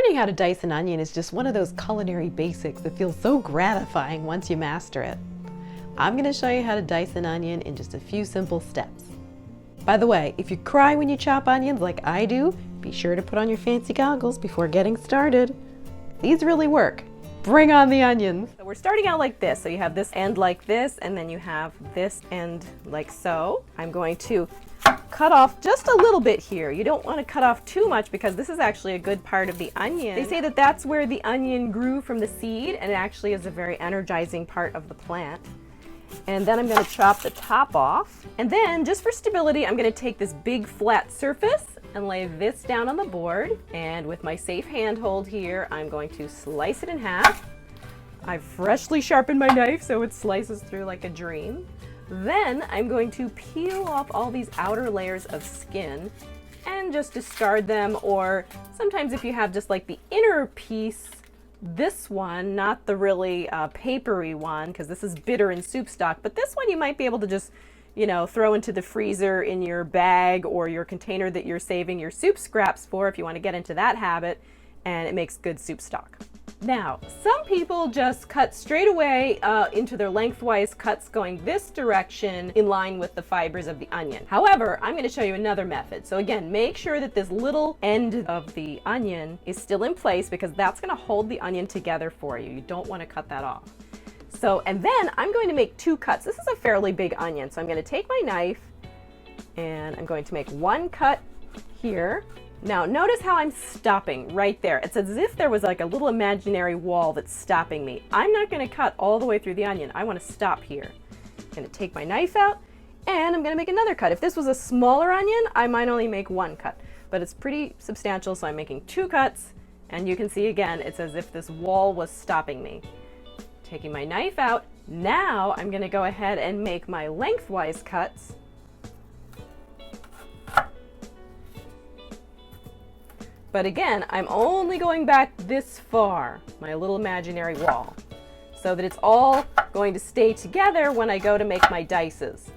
Learning how to dice an onion is just one of those culinary basics that feels so gratifying once you master it. I'm going to show you how to dice an onion in just a few simple steps. By the way, if you cry when you chop onions like I do, be sure to put on your fancy goggles before getting started. These really work. Bring on the onions. So we're starting out like this. So you have this end like this, and then you have this end like so. I'm going to cut off just a little bit here. You don't want to cut off too much because this is actually a good part of the onion. They say that that's where the onion grew from the seed, and it actually is a very energizing part of the plant. And then I'm going to chop the top off. And then, just for stability, I'm going to take this big flat surface and lay this down on the board. And with my safe handhold here, I'm going to slice it in half. I've freshly sharpened my knife so it slices through like a dream. Then I'm going to peel off all these outer layers of skin and just discard them, or sometimes if you have just like the inner piece, this one, not the really papery one, because this is bitter and soup stock, but this one you might be able to just, throw into the freezer in your bag or your container that you're saving your soup scraps for if you want to get into that habit, and it makes good soup stock. Now, some people just cut straight away into their lengthwise cuts going this direction in line with the fibers of the onion. However, I'm going to show you another method. So again, make sure that this little end of the onion is still in place because that's going to hold the onion together for you. You don't want to cut that off. So, and then I'm going to make two cuts. This is a fairly big onion, so I'm going to take my knife and I'm going to make one cut here. Now notice how I'm stopping right there. It's as if there was like a little imaginary wall that's stopping me. I'm not going to cut all the way through the onion. I want to stop here. I'm going to take my knife out and I'm going to make another cut. If this was a smaller onion, I might only make one cut, but it's pretty substantial, so I'm making two cuts, and you can see again, it's as if this wall was stopping me. Taking my knife out, now I'm going to go ahead and make my lengthwise cuts. But again, I'm only going back this far, my little imaginary wall, so that it's all going to stay together when I go to make my dices.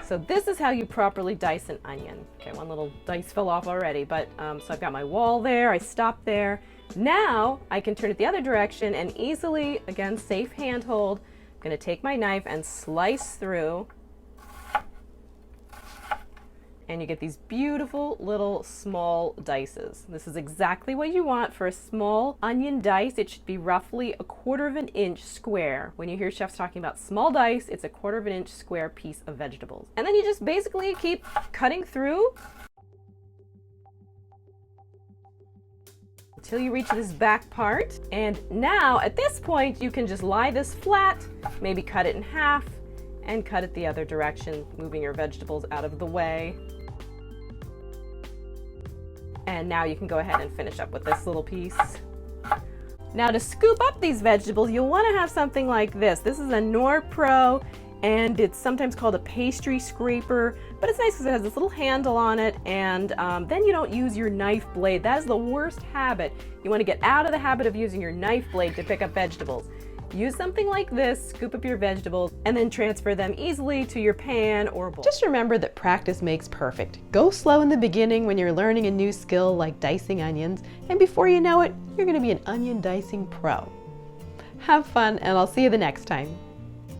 So this is how you properly dice an onion. Okay, one little dice fell off already, but so I've got my wall there, I stopped there. Now I can turn it the other direction and easily, again, safe handhold, I'm going to take my knife and slice through. And you get these beautiful little small dices. This is exactly what you want for a small onion dice. It should be roughly 1/4 of an inch square. When you hear chefs talking about small dice, it's 1/4 of an inch square piece of vegetables. And then you just basically keep cutting through until you reach this back part. And now at this point, you can just lie this flat, maybe cut it in half, and cut it the other direction, moving your vegetables out of the way. And now you can go ahead and finish up with this little piece. Now to scoop up these vegetables, you'll want to have something like this. This is a Knorr Pro, and it's sometimes called a pastry scraper, but it's nice because it has this little handle on it, and then you don't use your knife blade. That is the worst habit. You want to get out of the habit of using your knife blade to pick up vegetables. Use something like this, scoop up your vegetables, and then transfer them easily to your pan or bowl. Just remember that practice makes perfect. Go slow in the beginning when you're learning a new skill like dicing onions, and before you know it, you're going to be an onion dicing pro. Have fun, and I'll see you the next time.